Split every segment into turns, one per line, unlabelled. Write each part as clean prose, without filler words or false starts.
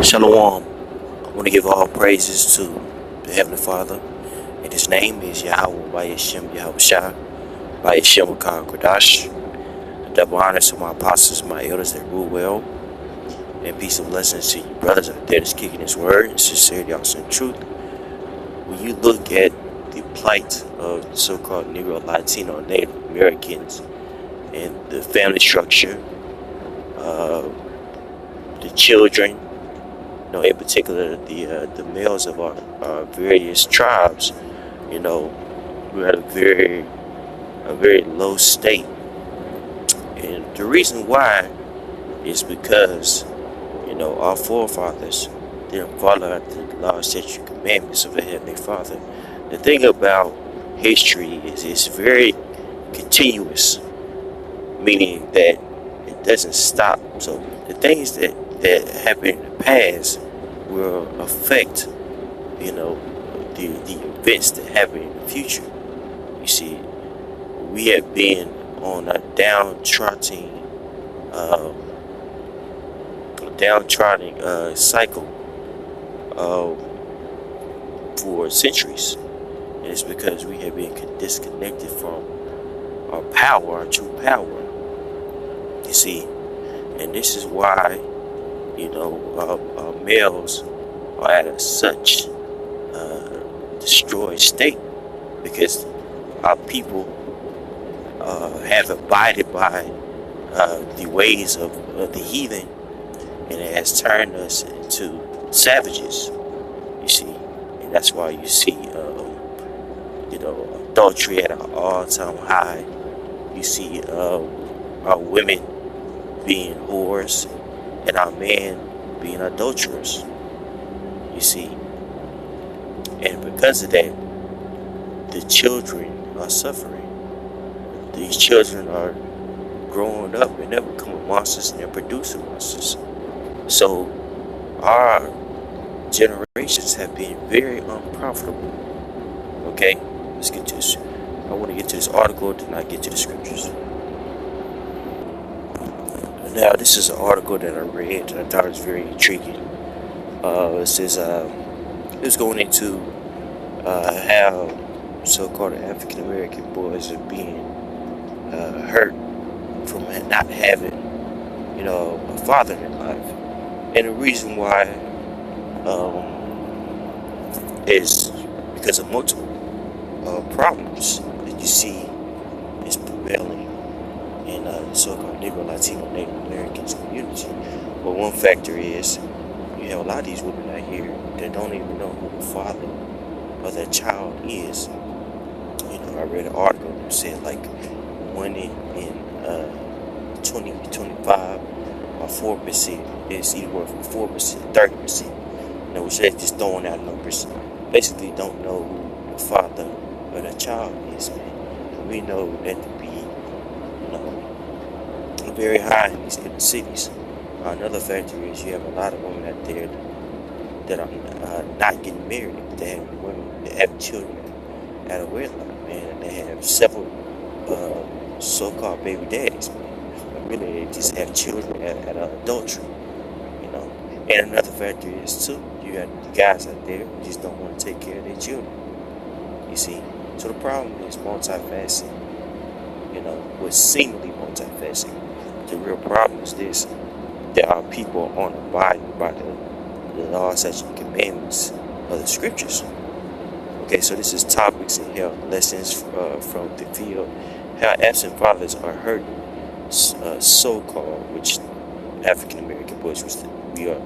Shalom. I want to give all praises to the Heavenly Father, and His name is Yahweh by Yeshem Yahushua by Yeshem Akar Kodash. Double honors to my apostles, my elders that rule well, and peace and blessings to you brothers out there that's kicking His word and sincerity, also in truth. When you look at the plight of the so-called Negro, Latino, Native Americans, and the family structure, the children, in particular the males of our various tribes, we're at a very low state, and the reason why is because our forefathers didn't follow after the law, statutes, and commandments of the Heavenly Father. The thing about history is it's very continuous, meaning that it doesn't stop. So the things that happen in the past will affect, the events that happen in the future. You see, we have been on a downtrodden cycle for centuries, and it's because we have been disconnected from our power, our true power. You see, and this is why our males are at such destroyed state, because our people have abided by the ways of the heathen, and it has turned us into savages. You see, and that's why you see adultery at an all-time high. You see our women being whores and our men being adulterers. You see, and because of that, the children are suffering. These children are growing up and they're becoming monsters, and they're producing monsters. So our generations have been very unprofitable. Okay, let's get to this. I want to get to this article, then I get to the scriptures. Now, this is an article that I read and I thought it was very intriguing. It says it was going into how so-called African American boys are being hurt from not having, a father in their life, and the reason why is because of multiple problems that you see is prevailing in the so-called Negro, Latino, Native Americans community. But one factor is you have a lot of these women out here that don't even know who the father of their child is. I read an article that said like one in 2025 or 4% is anywhere from 4% to 30%. Which they're just throwing out numbers. Basically, don't know who the father of their child is, man. And we know that to be, very high in these inner cities. Another factor is you have a lot of women out there that are not getting married, but they have women that have children out of wedlock, man, and they have several so-called baby daddies, man. But really, they just have children at adultery, And another factor is too, you have the guys out there who just don't want to take care of their children. You see, so the problem is multifaceted. What's seemingly multifaceted. The real problem is this: there are people on abiding by the law, statutes, and commandments of the scriptures. Okay, so this is topics and health lessons from the field. How absent fathers are hurting so-called, which African American boys, we are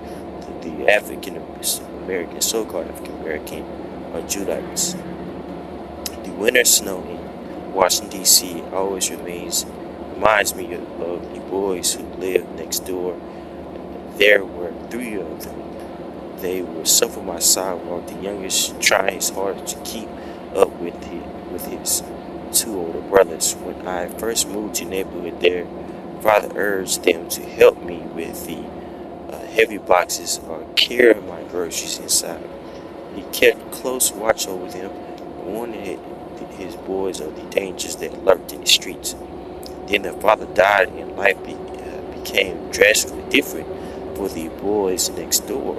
the African American, so-called African American, or Judites. The winter snow in Washington D.C. always reminds me of the boys who lived next door. There were 3 of them. They were suffer my sidewalk, the youngest trying his hardest to keep up with his 2 older brothers. When I first moved to the neighborhood, their father urged them to help me with the heavy boxes or carry my groceries inside. He kept close watch over them, warned his boys of the dangers that lurked in the streets. Then the father died, and life became drastically different for the boys next door,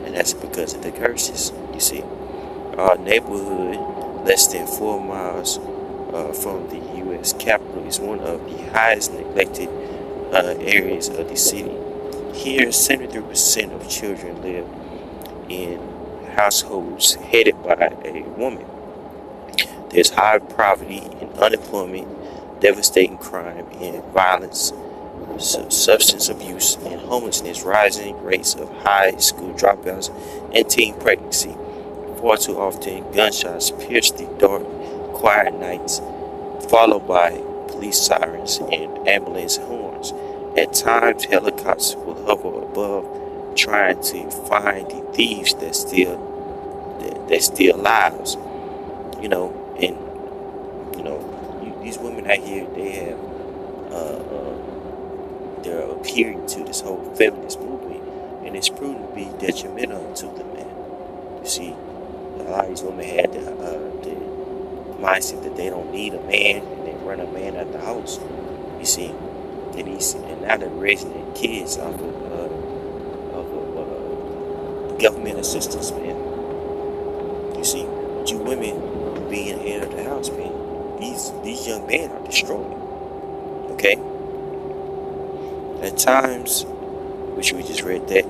and that's because of the curses. You see, our neighborhood, less than 4 miles from the U.S. Capitol, is one of the highest neglected areas of the city. Here, 73% of children live in households headed by a woman. There's high poverty and unemployment, devastating crime and violence, substance abuse and homelessness, rising rates of high school dropouts, and teen pregnancy. Far too often, gunshots pierce the dark, quiet nights, followed by police sirens and ambulance horns. At times, helicopters will hover above, trying to find the thieves that steal lives. And these women out here, they're appearing to this whole feminist movement, and it's proven to be detrimental to them, man. You see, a lot of these women had the mindset that they don't need a man, and they run a man out the house. You see, and now they're raising their kids off of government assistance, man. You see, you women being head of the house, man. These young men are destroyed. Okay. At times, which we just read that,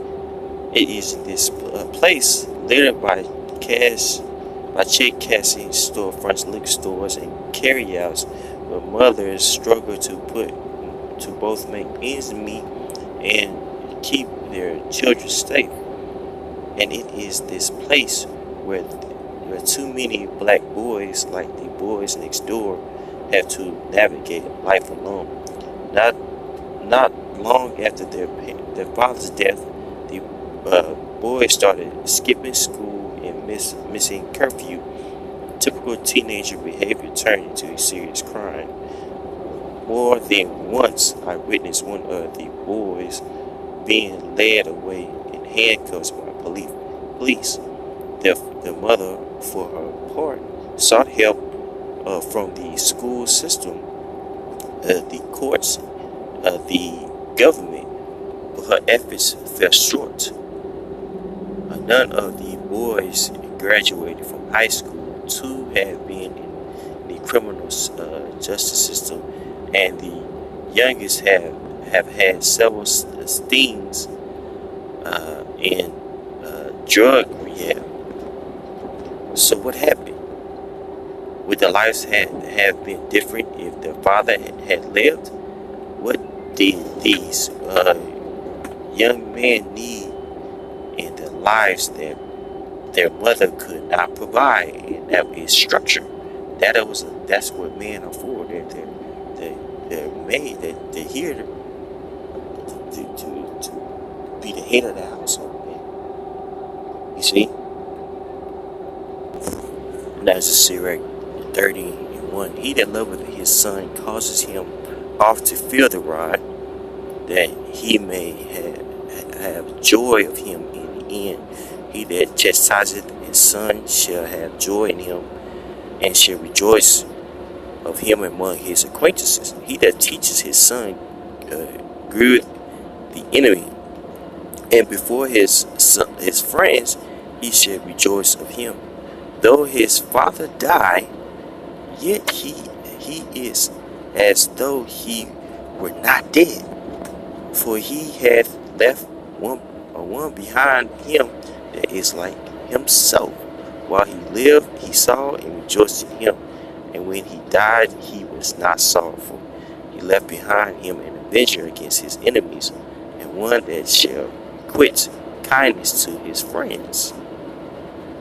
it is in this place littered by check cashing storefronts, liquor stores, and carryouts, where mothers struggle to both make ends meet and keep their children safe. And it is this place where too many black boys, like the boys next door, have to navigate life alone. Not long after their father's death, the boys started skipping school and missing curfew. Typical teenager behavior turned into a serious crime. More than once, I witnessed one of the boys being led away in handcuffs by police. The mother, for her part, sought help from the school system, the courts, the government, but her efforts fell short. None of the boys graduated from high school. Two have been in the criminal justice system, and the youngest have had several stings in drug rehab. So what happened? Would their lives have been different if their father had lived? What did these young men need in their lives that their mother could not provide? And that is structure. That's what men are for. They're made. They're here to be the head of the household. Man. You see. And that's a Sirach 30:1. He that loveth his son causes him oft to feel the rod, that he may have joy of him in the end. He that chastiseth his son shall have joy in him, and shall rejoice of him among his acquaintances. He that teaches his son good the enemy, and before his friends he shall rejoice of him. Though his father die, yet he is as though he were not dead, for he hath left one behind him that is like himself. While he lived, he saw and rejoiced in him, and when he died, he was not sorrowful. He left behind him an avenger against his enemies, and one that shall quit kindness to his friends.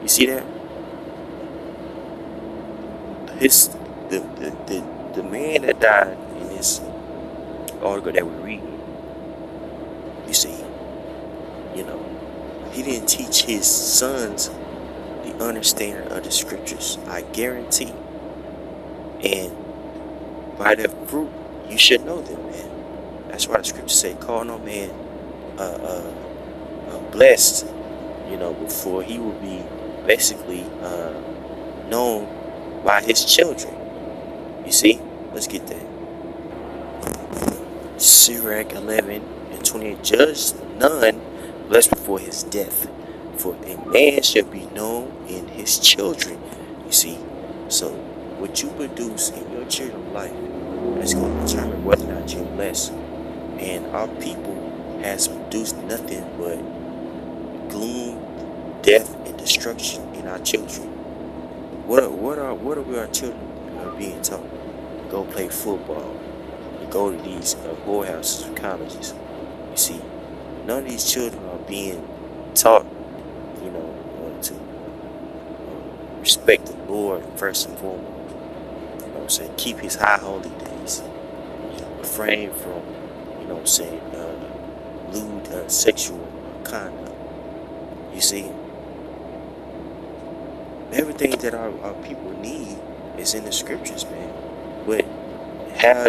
You see that? The man that died in this article that we read, you see, he didn't teach his sons the understanding of the scriptures, I guarantee. And by their fruit, you should know them, man. That's why the scriptures say, call no man blessed, before he will be basically known by his children. You see? Let's get that. Sirach 11:28. Judge none, blessed before his death. For a man shall be known in his children. You see, so what you produce in your children's life is going to determine whether or not you're blessed. And our people has produced nothing but gloom, death, and destruction in our children. What are our children being taught? Go play football. Go to these whorehouses or colleges. You see, none of these children are being taught, to respect the Lord first and foremost. You know what I'm saying? Keep his high holy days. Refrain from, lewd sexual conduct. You see, everything that our people need is in the scriptures, man. But how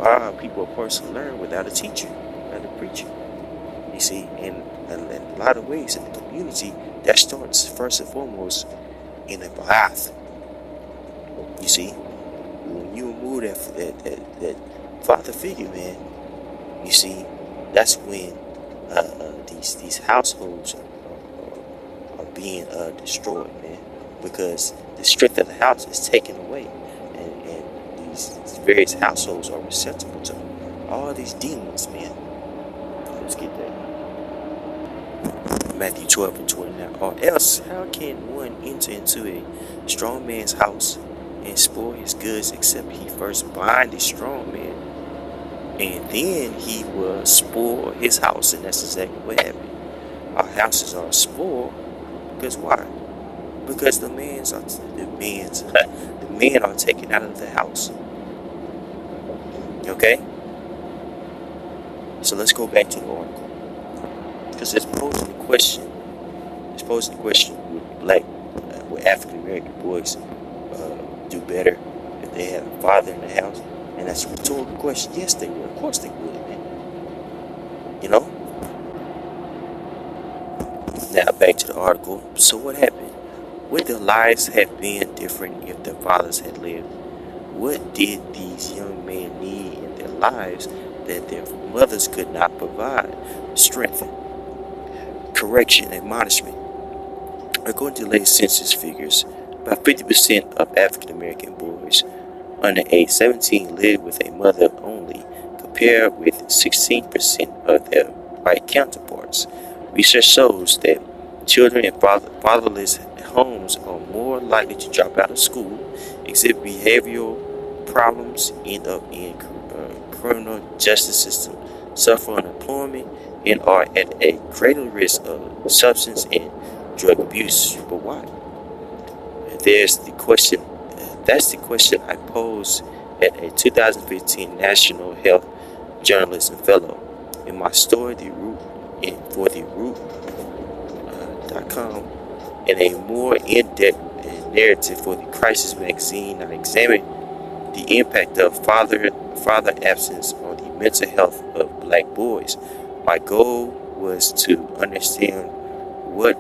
our people are supposed to learn without a teacher, without a preacher. You see, and in a lot of ways in the community, that starts first and foremost in a path. You see, when you remove that father figure, man, you see, that's when these households are being destroyed, man, because the strength of the house is taken away, and these various households are receptible to all these demons, man. Let's get that. Matthew 12:29. Or else, how can one enter into a strong man's house and spoil his goods except he first bind the strong man? And then he will spoil his house, and that's exactly what happened. Our houses are spoiled because why? Because the men are taken out of the house. Okay? So let's go back to the article. Because it's posing the question. Would African American boys do better if they had a father in the house? And that's a rhetorical question. Yes, they would. Of course they would, man. You know? Now back to the article. So what happened? Would their lives have been different if their fathers had lived? What did these young men need in their lives that their mothers could not provide? Strength, correction, admonishment. According to latest census figures, about 50% of African American boys under age 17 live with a mother only, compared with 16% of their white counterparts. Research shows that children in fatherless homes are more likely to drop out of school, exhibit behavioral problems, end up in criminal justice system, suffer unemployment, and are at a greater risk of substance and drug abuse. But why? That's the question I posed at a 2015 National Health Journalism Fellow. In my story, for The Root.com, and a more in-depth narrative for the Crisis magazine, I examined the impact of father absence on the mental health of black boys. My goal was to understand what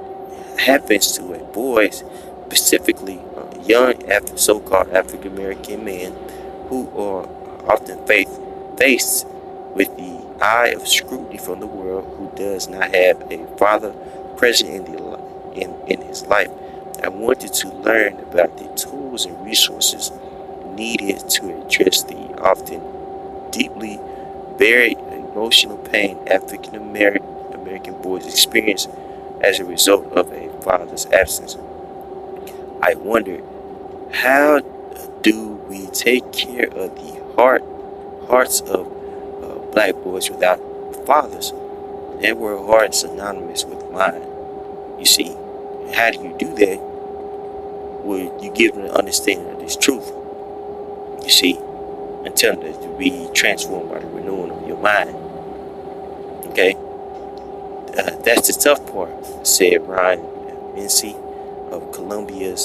happens to a boy, specifically young so-called African American men, who are often faced with the eye of scrutiny from the world, who does not have a father present in his life. I wanted to learn about the tools and resources needed to address the often deeply buried emotional pain African American boys experience as a result of a father's absence. I wondered, how do we take care of the hearts of black boys without fathers? That word heart is synonymous with mind. You see, how do you do that? Well, you give them an understanding of this truth. You see, and tell them to be transformed by the renewing of your mind. Okay? That's the tough part, said Ryan Mincy of Columbia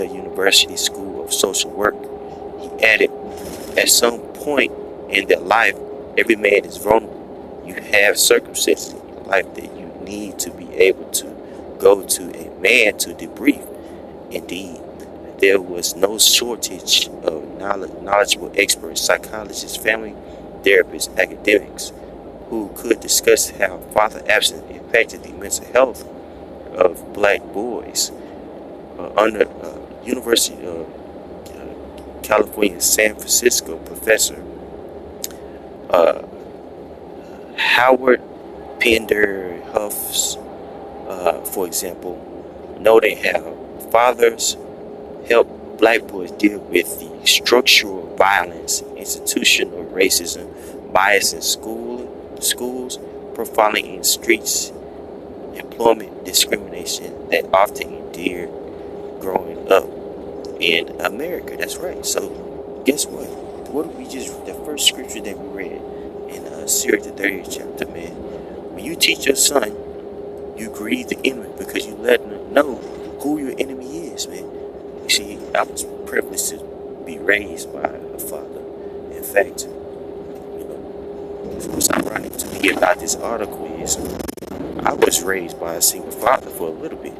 University School of Social Work. He added, at some point in their life, every man is vulnerable. You have circumstances in your life that you need to be able to go to a man to debrief. Indeed, there was no shortage of knowledgeable experts, psychologists, family therapists, academics who could discuss how father absence impacted the mental health of black boys. Under University of California, San Francisco professor uh, Howard Pender Huffs, for example, noted how fathers help black boys deal with the structural violence, institutional racism, bias in schools, profiling in streets, employment discrimination that often endure growing up in America. That's right. So guess what? What did we just, the first scripture that we read in Sirach, the 30th chapter, man? When you teach your son, you grieve the enemy because you let them know who your enemy is, man. You see, I was privileged to be raised by a father. In fact, what's ironic to me about this article is I was raised by a single father for a little bit.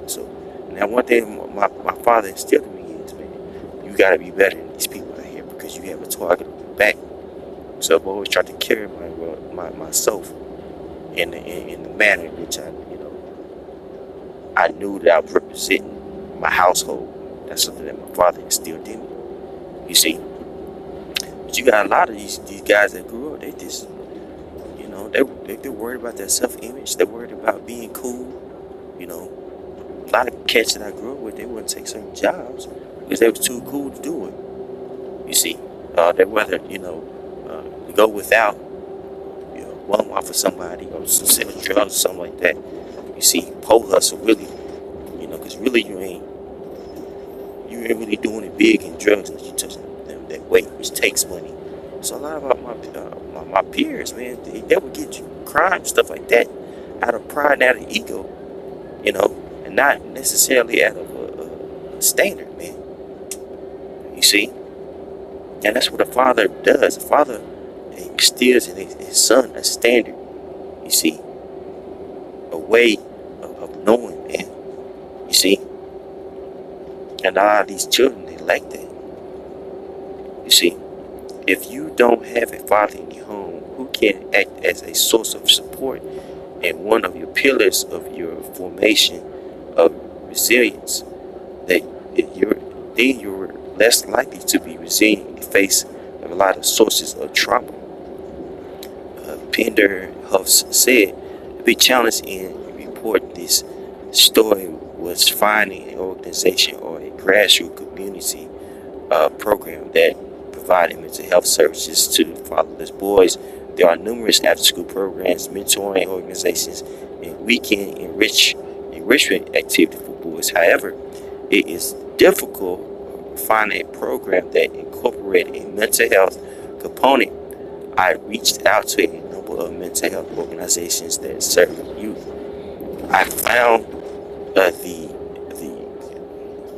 So now one thing my father instilled in me is, man, you gotta be better than these people out here because you have a target on your back. So I've always tried to carry myself in the manner in which I knew that I was representing my household. That's something that my father instilled in me. You see, but you got a lot of these guys that grew up. They just, they're worried about their self-image. They're worried about being cool. A lot of cats that I grew up with, they wouldn't take certain jobs because they was too cool to do it. You see, they whether go without, one off for somebody or sell drugs or something like that. You see, pole hustle really, because really you ain't really doing it big in drugs unless you touch them that weight, which takes money. So a lot of my peers, man, they would get crime stuff like that out of pride, out of ego, and not necessarily out of a standard, man. You see, and that's what a father does. A father instills in his son a standard. You see, a way of knowing, man. You see, and a lot of these children, they like that. You see, if you don't have a father in your home who can act as a source of support and one of your pillars of your formation of resilience, then you're less likely to be resilient in the face of a lot of sources of trauma. Pender Huffs said the big challenge in reporting this story was finding an organization or a grassroots community program that provided mental health services to fatherless boys. There are numerous after-school programs, mentoring organizations, and weekend enrichment activities for boys. However, it is difficult finding a program that incorporated a mental health component. I reached out to a number of mental health organizations that serve youth. I found the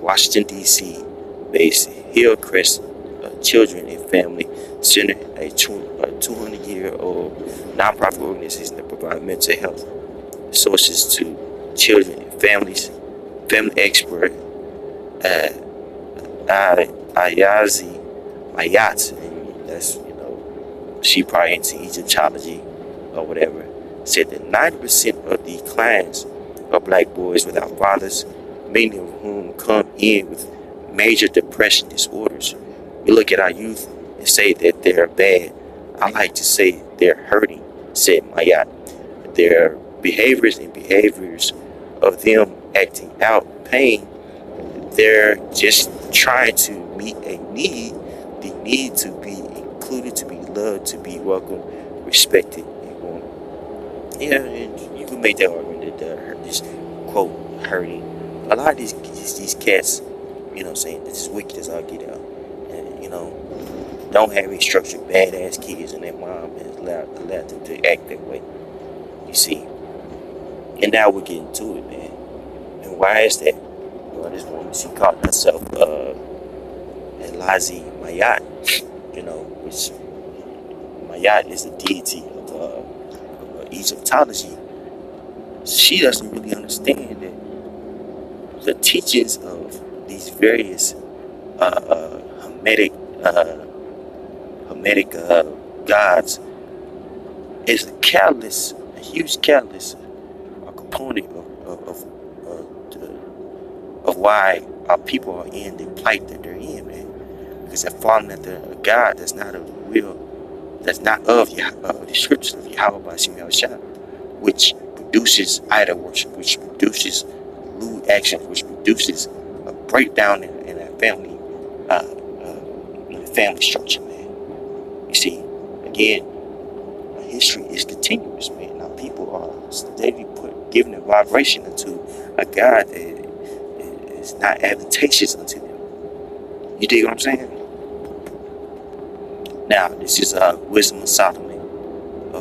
Washington, D.C. based Hillcrest Children and Family Center, a 200-year-old nonprofit organization that provides mental health resources to children and families. Family expert Ayazi Mayat, and that's she probably into Egyptology or whatever, said that 90% of the clients are black boys without fathers, many of whom come in with major depression disorders. We look at our youth and say that they're bad. I like to say they're hurting, said Mayat. Their behaviors of them acting out pain, they're just trying to meet a need, the need to be included, to be loved, to be welcomed, respected, and wanted. Yeah, and you can make that argument that this quote hurting. A lot of these cats, saying this is wicked as I get out, and don't have any structured badass kids, and their mom has allowed them to act that way. You see, and now we're getting to it, man. And why is that? Well, this woman, she called herself Elazi Mayat, which Mayat is the deity of Egyptology. She doesn't really understand that the teachings of these various Hamitic gods is a catalyst, a huge catalyst, a component of why our people are in the plight that they're in, man. Because they're falling after a God that's not of the will, that's not of the scriptures of Yahweh Bashim Yahushua, which produces idol worship, which produces lewd actions, which produces a breakdown in a family, family structure, man. You see, again, history is continuous, man. Now people are steadily giving a vibration into a God that is not advantageous unto them. You dig what I'm saying? Now, this is Wisdom of Solomon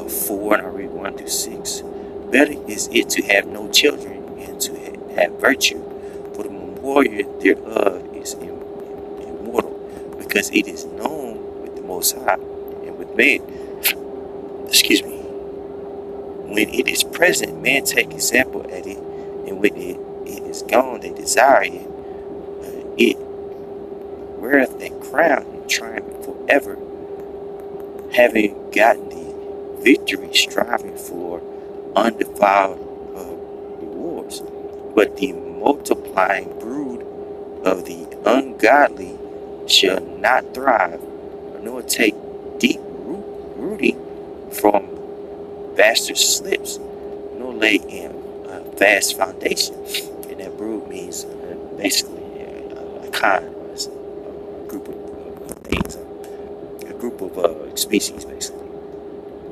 4, and I read 1 through 6. Better is it to have no children and to have virtue, for the memorial thereof is immortal, because it is known with the Most High and with man. Excuse me. When it is present, man take example at it, and when it is gone, they desire it. It weareth a crown and triumph forever, having gotten the victory, striving for undefiled rewards. But the multiplying brood of the ungodly shall not thrive, nor take deep rooting from vaster slips, nor lay in a vast foundation. And that brood means basically a kind, a group of things, a group of species, basically.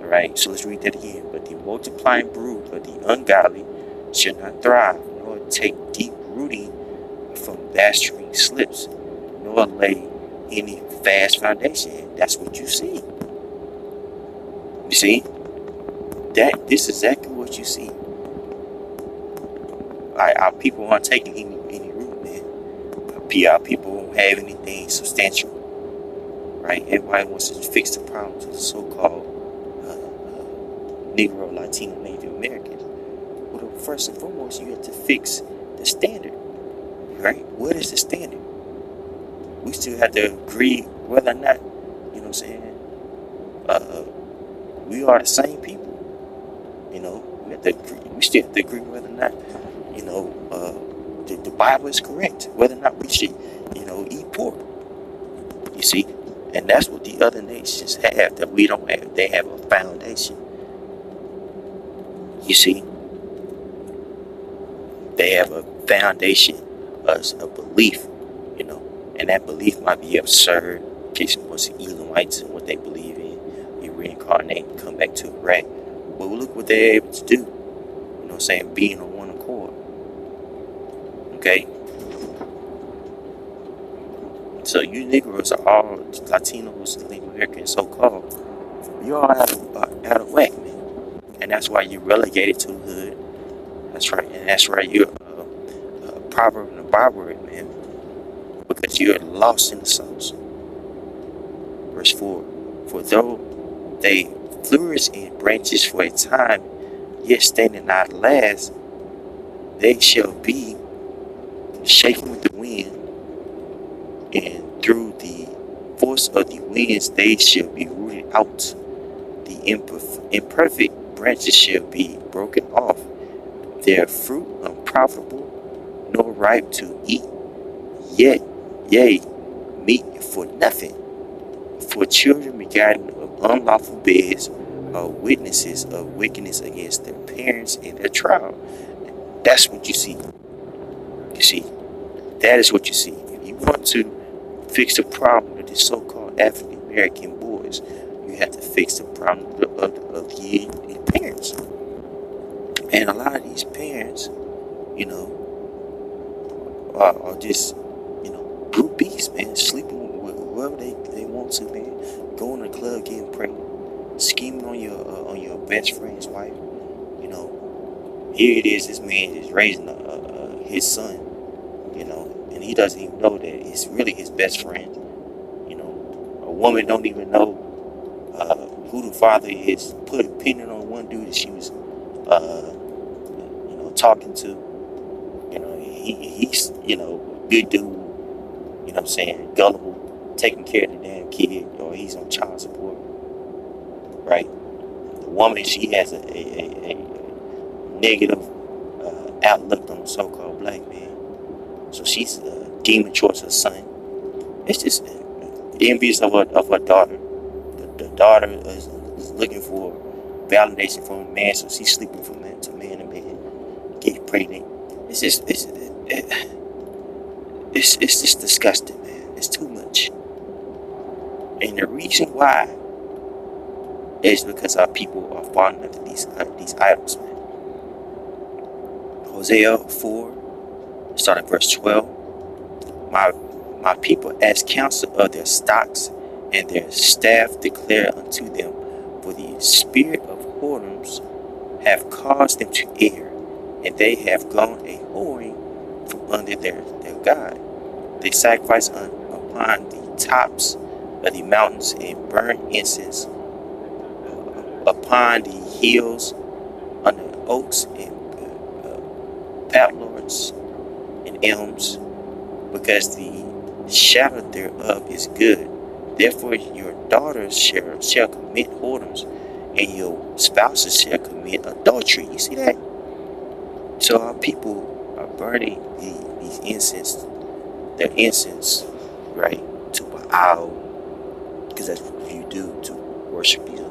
Alright, so let's read that again. But the multiplying brood of the ungodly shall not thrive, nor take deep rooting from vastering slips, nor lay any fast foundation. And that's what you see. You see? This is exactly what you see. Our people aren't taking any root, man. Our people don't have anything substantial. Right? Everybody wants to fix the problems of the so-called Negro, Latino, Native Americans. Well, first and foremost, you have to fix the standard. Right? What is the standard? We still have to agree whether or not, you know what I'm saying, we are the same people. You know, we still have to agree whether or not, you know, the Bible is correct, whether or not we should, you know, eat pork. You see? And that's what the other nations have that we don't have. They have a foundation. You see? They have a foundation, a belief, you know, and that belief might be absurd. In case you want to see Elomites and what they believe in. You reincarnate and come back to a rat. But look what they're able to do. You know what I'm saying? Being on one accord. Okay? So you Negroes are all Latinos, Native Americans, so-called. You're all out of whack, man. And that's why you're relegated to the hood. That's right. And that's right. You're a proverb and a byword, man. Because you're lost in the sauce. Verse 4. For though they flourish in branches for a time, yet standing not last, they shall be shaken with the wind, and through the force of the winds they shall be rooted out. The imperfect branches shall be broken off, their fruit unprofitable, nor ripe to eat, yea, meat for nothing. For children begotten of unlawful beds are witnesses of wickedness against their parents in their trial. That's what you see. You see, that is what you see. If you want to fix the problem of the so-called African American boys, you have to fix the problem of the parents. And a lot of these parents, you know, are just, you know, brute beasts, man, sleeping with whoever they want to, man. Going to the club, getting pregnant, scheming on your best friend's wife. You know, here it is. This man is raising his son. You know, and he doesn't even know that it's really his best friend. You know, a woman don't even know who the father is. Put a opinion on one dude that she was, you know, talking to. You know, he's, you know, a good dude. You know what I'm saying? Gullible, taking care of the damn kid, or he's on child support, right? woman, she has a negative outlook on the so-called black man. So she's a demon towards her son. It's just envious of her daughter. The daughter is looking for validation from a man, so she's sleeping from man to man to man, get pregnant. It's just it's just disgusting, man. It's too much. And the reason why is because our people are falling under these idols, man. Hosea 4, starting verse 12. My people ask counsel of their stocks, and their staff declare unto them, for the spirit of whoredoms have caused them to err, and they have gone a whoring from under their God. They sacrifice upon the tops of the mountains and burn incense upon the hills, under oaks and poplars and elms, because the shadow thereof is good. Therefore your daughters shall commit whoredoms, and your spouses shall commit adultery. You see that? So our people are burning these incense, their incense, right, to Baal, because that's what you do to worship these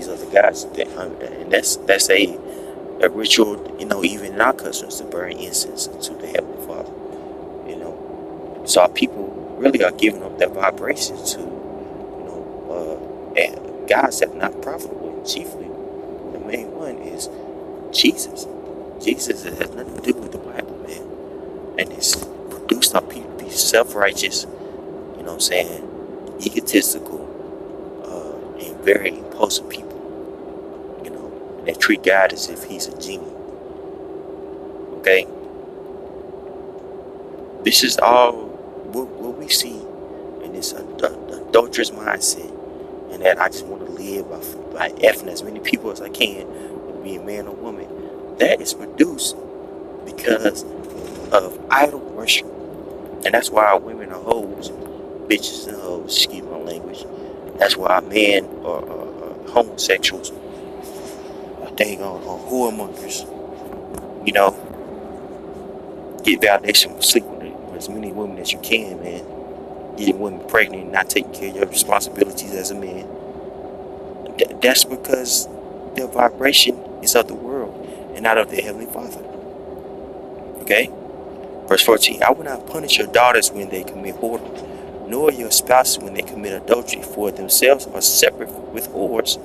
other gods. And that's a ritual, even in our customs, to burn incense to the Heavenly Father. So our people really are giving up their vibration to, gods that are not profitable. And chiefly, the main one is Jesus. Jesus has nothing to do with the Bible, man. And it's produced our people to be self-righteous, egotistical, and very impulsive people. And they treat God as if he's a genie. Okay? This is all what we see in this adulterous mindset, and that I just want to live by effing as many people as I can, be a man or woman. That is produced because of idol worship, and that's why our women are hoes, bitches and hoes. Excuse my language. That's why our men are homosexuals, dang on whoremongers. Get validation from sleeping with as many women as you can, man. Getting women pregnant and not taking care of your responsibilities as a man. That's because their vibration is of the world and not of their Heavenly Father. Okay? Verse 14. I will not punish your daughters when they commit whoredom, nor your spouses when they commit adultery, for themselves are separate with whores,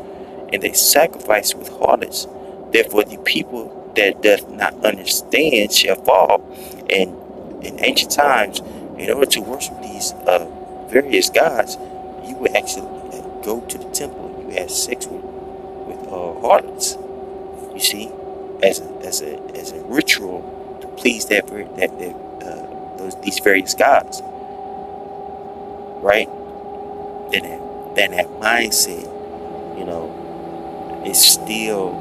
and they sacrifice with harlots. Therefore the people that doth not understand shall fall. And in ancient times, in order to worship these various gods, you would actually go to the temple. You had sex with harlots. You see, as a ritual to please these various gods, right? Then that mindset, is still,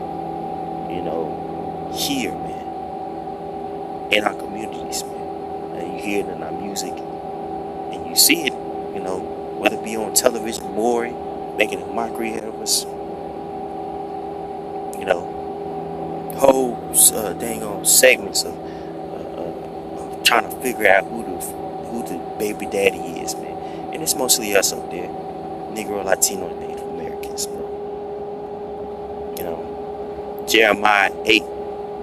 here, man, in our communities, man. And you hear it in our music, and you see it, whether it be on television, Maury making a mockery out of us, whole dang on segments of trying to figure out who the baby daddy is, man. And it's mostly us up there, Negro, Latino, and Native Americans, bro. Jeremiah 8,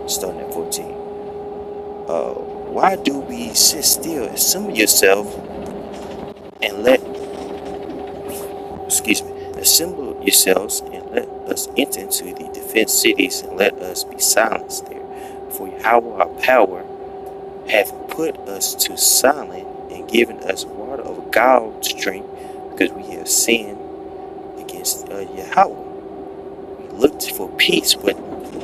starting at 14. Why do we sit still? Assemble yourself and assemble yourselves and let us enter into the defense cities, and let us be silenced there. For Yahweh our power hath put us to silence, and given us water of gall to drink, because we have sinned against Yahweh. We looked for peace, but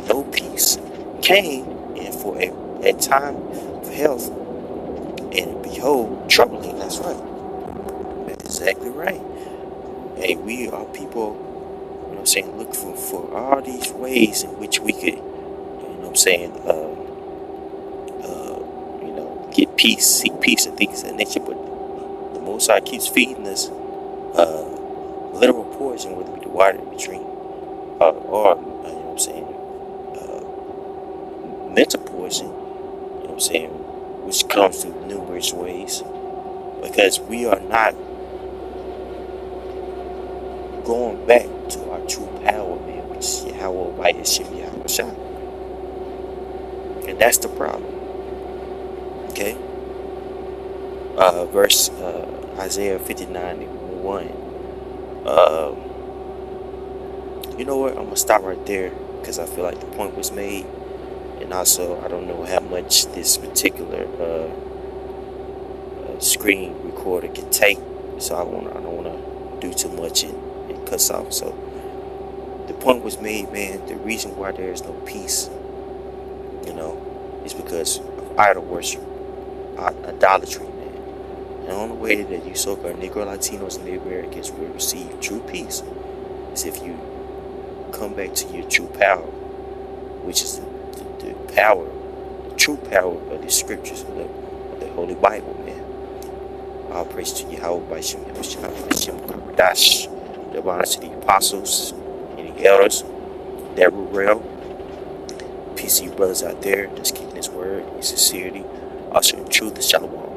no peace came, and for a time of health, and behold, troubling. That's right. That's exactly right. Hey, we are people, look for all these ways in which we could, get peace, seek peace, and things of that nature. But the Most High keeps feeding us literal poison, whether it be the water that we drink, or you know what I'm saying, mental poison, you know what I'm saying, which comes through numerous ways, because we are not going back to our true power, man, which is Yahweh by Hashem Yahweh Shah. And that's the problem. Okay? Verse Isaiah 59:1. You know what? I'm gonna stop right there because I feel like the point was made, and also I don't know how much this particular screen recorder can take, so I don't wanna do too much and it cuts off. So the point was made, man. The reason why there is no peace, you know, is because of idol worship, idolatry, man. And the only way that you so-called Negro, Latinos, and Native Americans will receive true peace is if you come back to your true power, which is the power, the true power of the scriptures, of the Holy Bible, man. All praise to Yahweh by Shem Dash. The honor to the apostles and the elders that rule real. Peace to you brothers out there that's keeping his word in sincerity, also in truth, and shalom.